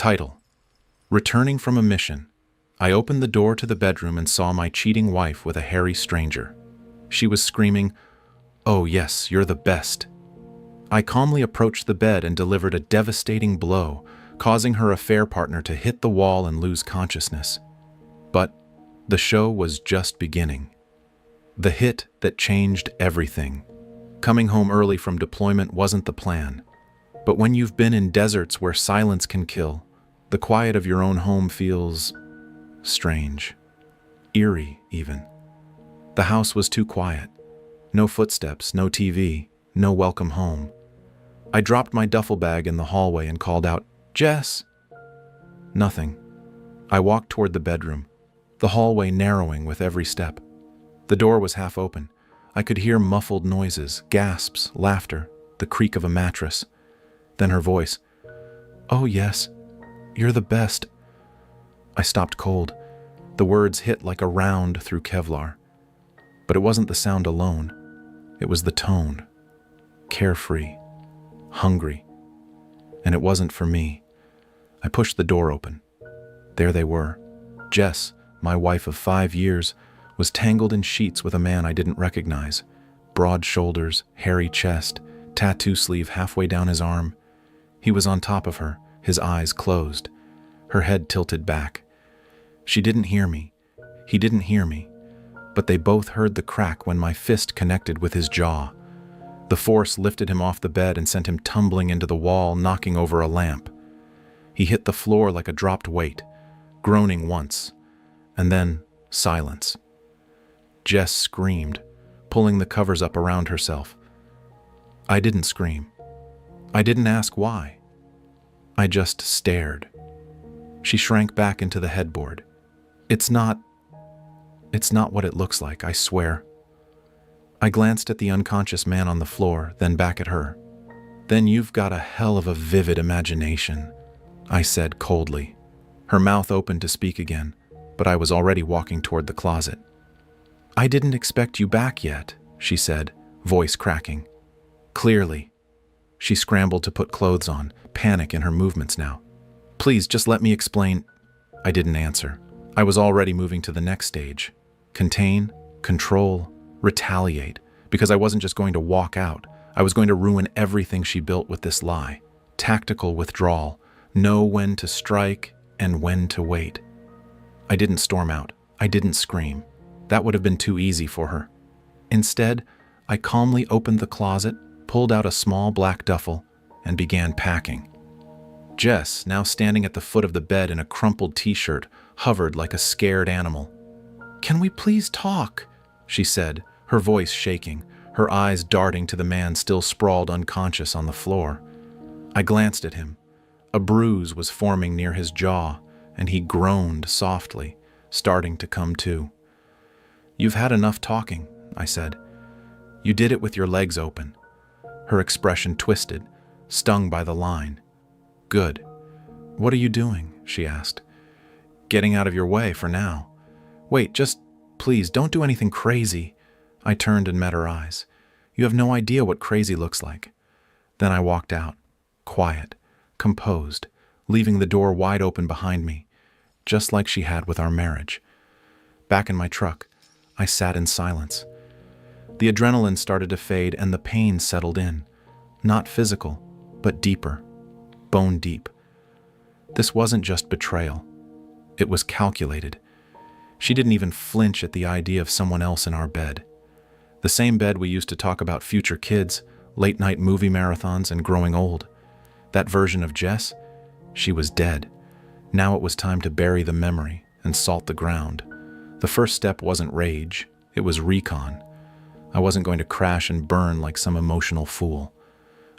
Title: Returning from a Mission. I opened the door to the bedroom and saw my cheating wife with a hairy stranger. She was screaming, "Oh yes, you're the best." I calmly approached the bed and delivered a devastating blow, causing her affair partner to hit the wall and lose consciousness. But the show was just beginning. The hit that changed everything. Coming home early from deployment wasn't the plan. But when you've been in deserts where silence can kill, the quiet of your own home feels strange. Eerie, even. The house was too quiet. No footsteps, no TV, no welcome home. I dropped my duffel bag in the hallway and called out, "Jess!" Nothing. I walked toward the bedroom, the hallway narrowing with every step. The door was half open. I could hear muffled noises, gasps, laughter, the creak of a mattress. Then her voice, "Oh yes, you're the best." I stopped cold. The words hit like a round through Kevlar. But it wasn't the sound alone. It was the tone. Carefree. Hungry. And it wasn't for me. I pushed the door open. There they were. Jess, my wife of 5 years, was tangled in sheets with a man I didn't recognize. Broad shoulders, hairy chest, tattoo sleeve halfway down his arm. He was on top of her, his eyes closed, her head tilted back. She didn't hear me. He didn't hear me. But they both heard the crack when my fist connected with his jaw. The force lifted him off the bed and sent him tumbling into the wall, knocking over a lamp. He hit the floor like a dropped weight, groaning once, and then silence. Jess screamed, pulling the covers up around herself. I didn't scream. I didn't ask why. I just stared. She shrank back into the headboard. It's not what it looks like, I swear. I glanced at the unconscious man on the floor, then back at her. Then you've got a hell of a vivid imagination, I said coldly. Her mouth opened to speak again, but I was already walking toward the closet. I didn't expect you back yet, she said, voice cracking. Clearly. She scrambled to put clothes on, panic in her movements now. Please, just let me explain. I didn't answer. I was already moving to the next stage. Contain, control, retaliate, because I wasn't just going to walk out. I was going to ruin everything she built with this lie. Tactical withdrawal, know when to strike and when to wait. I didn't storm out. I didn't scream. That would have been too easy for her. Instead, I calmly opened the closet, pulled out a small black duffel, and began packing. Jess, now standing at the foot of the bed in a crumpled t-shirt, hovered like a scared animal. "Can we please talk?" she said, her voice shaking, her eyes darting to the man still sprawled unconscious on the floor. I glanced at him. A bruise was forming near his jaw, and he groaned softly, starting to come to. "You've had enough talking," I said. "You did it with your legs open." Her expression twisted, stung by the line. "Good. What are you doing?" she asked. "Getting out of your way for now." "Wait, just please don't do anything crazy." I turned and met her eyes. "You have no idea what crazy looks like." Then I walked out, quiet, composed, leaving the door wide open behind me, just like she had with our marriage. Back in my truck, I sat in silence. The adrenaline started to fade and the pain settled in. Not physical, but deeper, bone deep. This wasn't just betrayal. It was calculated. She didn't even flinch at the idea of someone else in our bed. The same bed we used to talk about future kids, late-night movie marathons, and growing old. That version of Jess, she was dead. Now it was time to bury the memory and salt the ground. The first step wasn't rage, it was recon. I wasn't going to crash and burn like some emotional fool.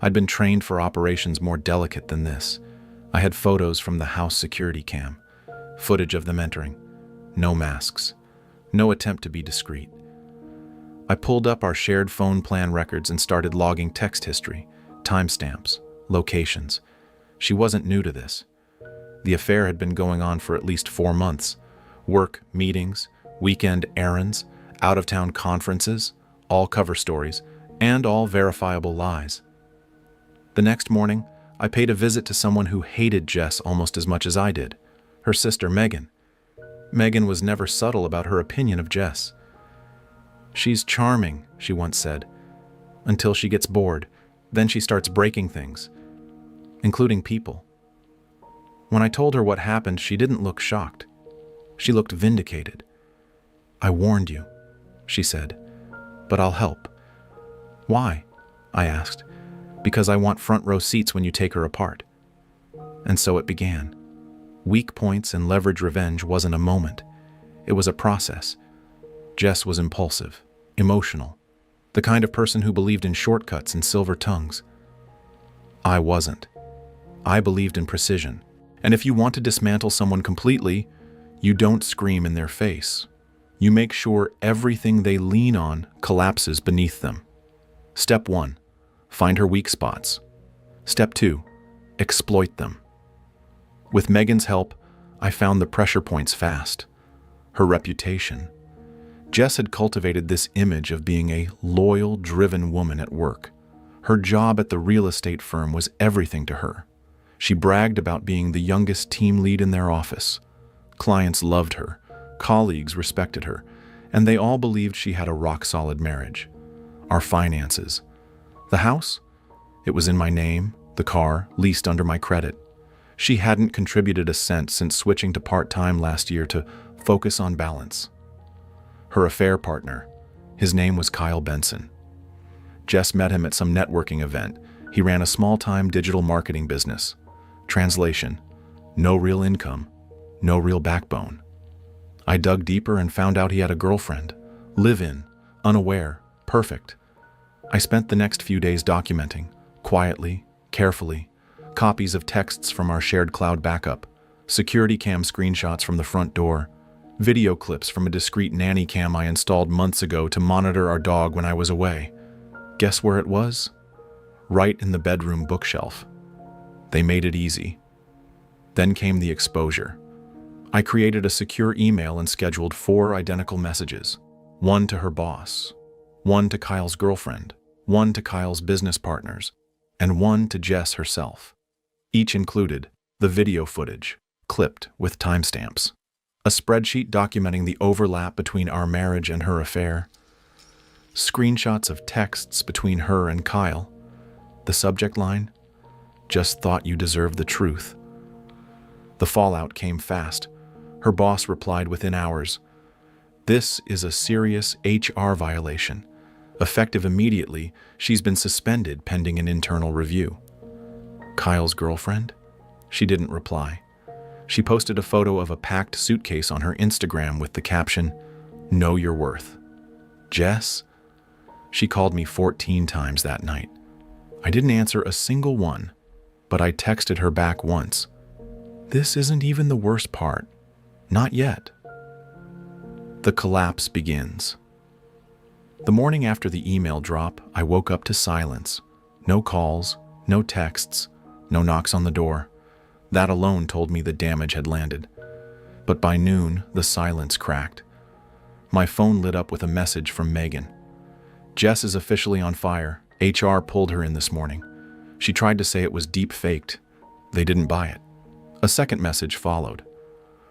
I'd been trained for operations more delicate than this. I had photos from the house security cam, footage of them entering. No masks. No attempt to be discreet. I pulled up our shared phone plan records and started logging text history, timestamps, locations. She wasn't new to this. The affair had been going on for at least 4 months. Work, meetings, weekend errands, out-of-town conferences, all cover stories, and all verifiable lies. The next morning, I paid a visit to someone who hated Jess almost as much as I did, her sister Megan. Megan was never subtle about her opinion of Jess. "She's charming," she once said, "until she gets bored. Then she starts breaking things, including people." When I told her what happened, she didn't look shocked. She looked vindicated. "I warned you," she said, "but I'll help." "Why?" I asked. "Because I want front row seats when you take her apart." And so it began. Weak points and leverage revenge wasn't a moment. It was a process. Jess was impulsive, emotional, the kind of person who believed in shortcuts and silver tongues. I wasn't. I believed in precision. And if you want to dismantle someone completely, you don't scream in their face. You make sure everything they lean on collapses beneath them. Step 1, find her weak spots. Step 2, exploit them. With Megan's help, I found the pressure points fast. Her reputation. Jess had cultivated this image of being a loyal, driven woman at work. Her job at the real estate firm was everything to her. She bragged about being the youngest team lead in their office. Clients loved her, colleagues respected her, and they all believed she had a rock-solid marriage. Our finances. The house? It was in my name, the car, leased under my credit. She hadn't contributed a cent since switching to part-time last year to focus on balance. Her affair partner, his name was Kyle Benson. Jess met him at some networking event. He ran a small-time digital marketing business. Translation: no real income, no real backbone. I dug deeper and found out he had a girlfriend. Live-in, unaware, perfect. I spent the next few days documenting, quietly, carefully, copies of texts from our shared cloud backup, security cam screenshots from the front door, video clips from a discreet nanny cam I installed months ago to monitor our dog when I was away. Guess where it was? Right in the bedroom bookshelf. They made it easy. Then came the exposure. I created a secure email and scheduled 4 identical messages. 1 to her boss, 1 to Kyle's girlfriend, 1 to Kyle's business partners, and 1 to Jess herself. Each included the video footage, clipped with timestamps, a spreadsheet documenting the overlap between our marriage and her affair, screenshots of texts between her and Kyle. The subject line: "Just thought you deserved the truth." The fallout came fast. Her boss replied within hours, "This is a serious HR violation. Effective immediately, she's been suspended pending an internal review." Kyle's girlfriend? She didn't reply. She posted a photo of a packed suitcase on her Instagram with the caption, "Know your worth." Jess? She called me 14 times that night. I didn't answer a single one, but I texted her back once. This isn't even the worst part. Not yet. The collapse begins. The morning after the email drop, I woke up to silence. No calls, no texts, no knocks on the door. That alone told me the damage had landed. But by noon, the silence cracked. My phone lit up with a message from Megan. "Jess is officially on fire. HR pulled her in this morning. She tried to say it was deep-faked. They didn't buy it." A second message followed.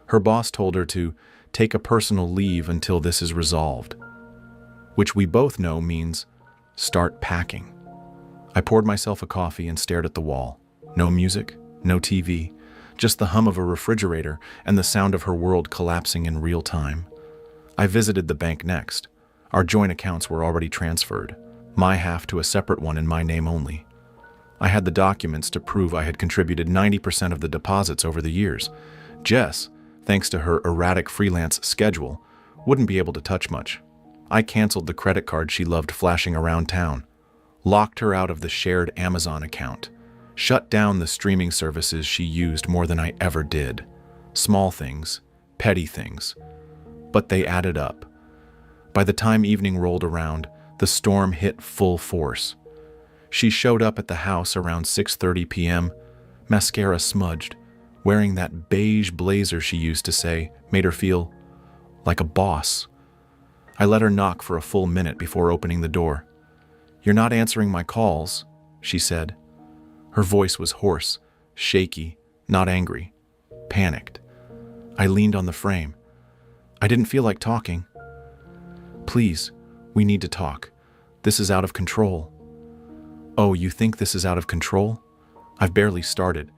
Her boss told her to take a personal leave until this is resolved, which we both know means start packing. I poured myself a coffee and stared at the wall. No music, no TV, just the hum of a refrigerator and the sound of her world collapsing in real time. I visited the bank next. Our joint accounts were already transferred, my half to a separate one in my name only. I had the documents to prove I had contributed 90% of the deposits over the years. Jess, thanks to her erratic freelance schedule, wouldn't be able to touch much. I canceled the credit card she loved flashing around town, locked her out of the shared Amazon account, shut down the streaming services she used more than I ever did. Small things, petty things, but they added up. By the time evening rolled around, the storm hit full force. She showed up at the house around 6:30 p.m., mascara smudged, wearing that beige blazer she used to say made her feel like a boss. I let her knock for a full minute before opening the door. "You're not answering my calls," she said. Her voice was hoarse, shaky, not angry, panicked. I leaned on the frame. I didn't feel like talking. "Please, we need to talk. This is out of control." "Oh, you think this is out of control? I've barely started."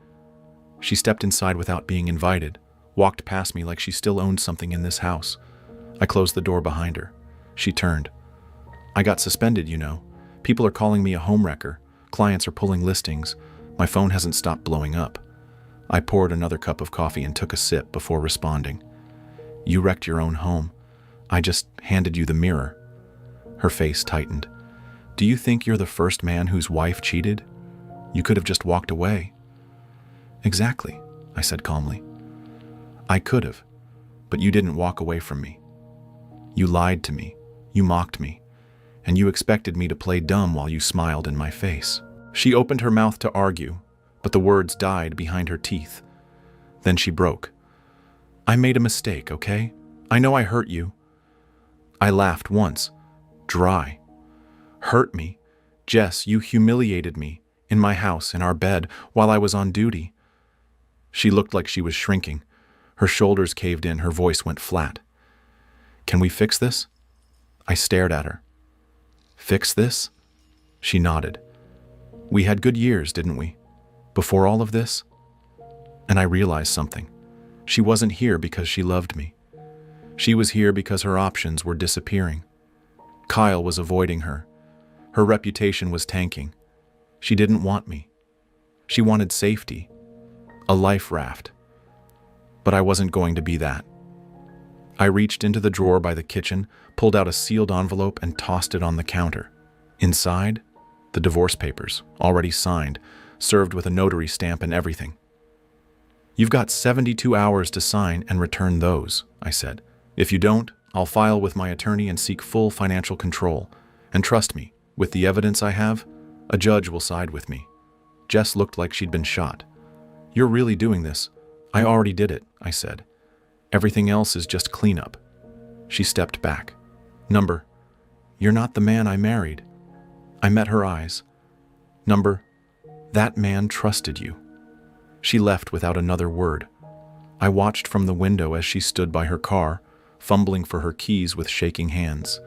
She stepped inside without being invited, walked past me like she still owned something in this house. I closed the door behind her. She turned. "I got suspended, you know. People are calling me a homewrecker. Clients are pulling listings. My phone hasn't stopped blowing up." I poured another cup of coffee and took a sip before responding. "You wrecked your own home. I just handed you the mirror." Her face tightened. "Do you think you're the first man whose wife cheated? You could have just walked away." "Exactly," I said calmly. "I could have, but you didn't walk away from me. You lied to me, you mocked me, and you expected me to play dumb while you smiled in my face." She opened her mouth to argue, but the words died behind her teeth. Then she broke. "I made a mistake, okay? I know I hurt you." I laughed once, dry. "Hurt me? Jess, you humiliated me, in my house, in our bed, while I was on duty." She looked like she was shrinking. Her shoulders caved in, her voice went flat. "Can we fix this?" I stared at her. "Fix this?" She nodded. "We had good years, didn't we? Before all of this?" And I realized something. She wasn't here because she loved me. She was here because her options were disappearing. Kyle was avoiding her. Her reputation was tanking. She didn't want me. She wanted safety, a life raft. But I wasn't going to be that. I reached into the drawer by the kitchen, pulled out a sealed envelope and tossed it on the counter. Inside, the divorce papers, already signed, served with a notary stamp and everything. "You've got 72 hours to sign and return those," I said. "If you don't, I'll file with my attorney and seek full financial control. And trust me, with the evidence I have, a judge will side with me." Jess looked like she'd been shot. "You're really doing this?" "I already did it," I said. "Everything else is just cleanup." She stepped back. "Number, you're not the man I married." I met her eyes. "Number, that man trusted you." She left without another word. I watched from the window as she stood by her car, fumbling for her keys with shaking hands.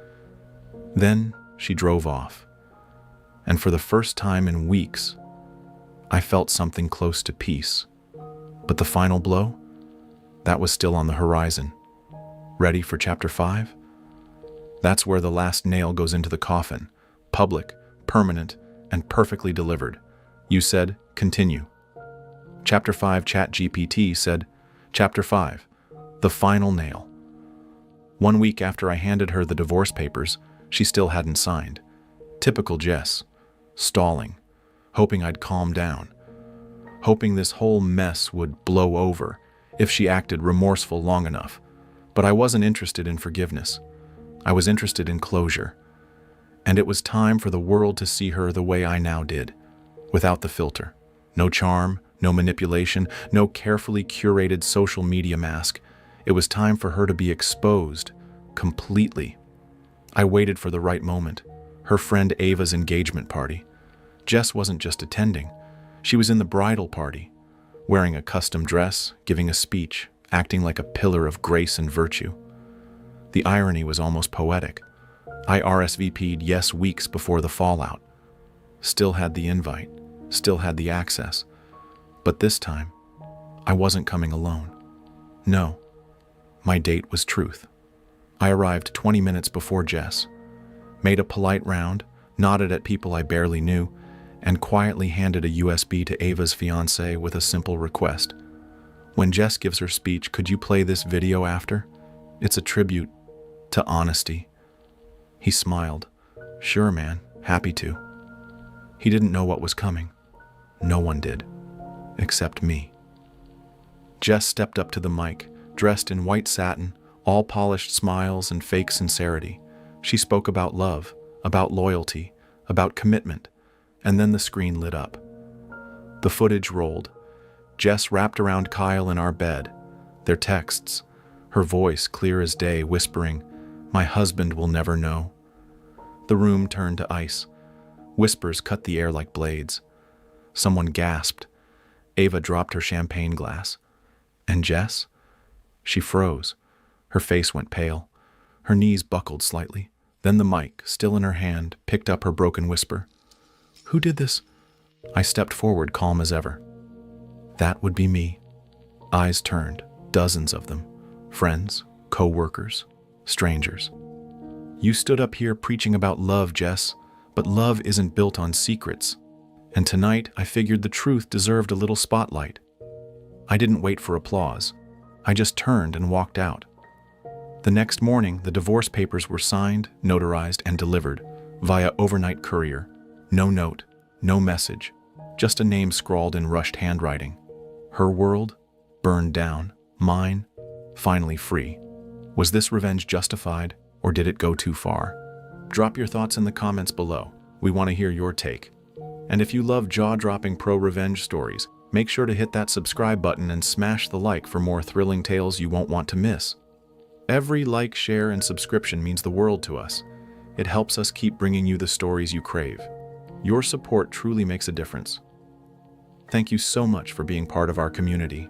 Then she drove off. And for the first time in weeks, I felt something close to peace. But the final blow? That was still on the horizon. Ready for Chapter 5? That's where the last nail goes into the coffin. Public, permanent, and perfectly delivered. You said, continue. Chapter 5 ChatGPT said, Chapter 5, the final nail. 1 week after I handed her the divorce papers, she still hadn't signed. Typical Jess. Stalling. Hoping I'd calm down. Hoping this whole mess would blow over if she acted remorseful long enough. But I wasn't interested in forgiveness. I was interested in closure. And it was time for the world to see her the way I now did, without the filter. No charm, no manipulation, no carefully curated social media mask. It was time for her to be exposed, completely. I waited for the right moment. Her friend Ava's engagement party. Jess wasn't just attending. She was in the bridal party, wearing a custom dress, giving a speech, acting like a pillar of grace and virtue. The irony was almost poetic. I RSVP'd yes weeks before the fallout. Still had the invite, still had the access. But this time, I wasn't coming alone. No, my date was Truth. I arrived 20 minutes before Jess, made a polite round, nodded at people I barely knew, and quietly handed a USB to Ava's fiancé with a simple request. When Jess gives her speech, could you play this video after? It's a tribute to honesty. He smiled. Sure, man, happy to. He didn't know what was coming. No one did, except me. Jess stepped up to the mic, dressed in white satin, all polished smiles and fake sincerity. She spoke about love, about loyalty, about commitment, and then the screen lit up. The footage rolled. Jess wrapped around Kyle in our bed, their texts, her voice clear as day, whispering, "My husband will never know." The room turned to ice. Whispers cut the air like blades. Someone gasped. Ava dropped her champagne glass. And Jess? She froze. Her face went pale. Her knees buckled slightly. Then the mic, still in her hand, picked up her broken whisper. Who did this? I stepped forward, calm as ever. That would be me. Eyes turned, dozens of them. Friends, co-workers, strangers. You stood up here preaching about love, Jess, but love isn't built on secrets. And tonight, I figured the truth deserved a little spotlight. I didn't wait for applause. I just turned and walked out. The next morning, the divorce papers were signed, notarized, and delivered via overnight courier. No note, no message, just a name scrawled in rushed handwriting. Her world, burned down. Mine, finally free. Was this revenge justified, or did it go too far? Drop your thoughts in the comments below. We want to hear your take. And if you love jaw-dropping pro-revenge stories, make sure to hit that subscribe button and smash the like for more thrilling tales you won't want to miss. Every like, share, and subscription means the world to us. It helps us keep bringing you the stories you crave. Your support truly makes a difference. Thank you so much for being part of our community.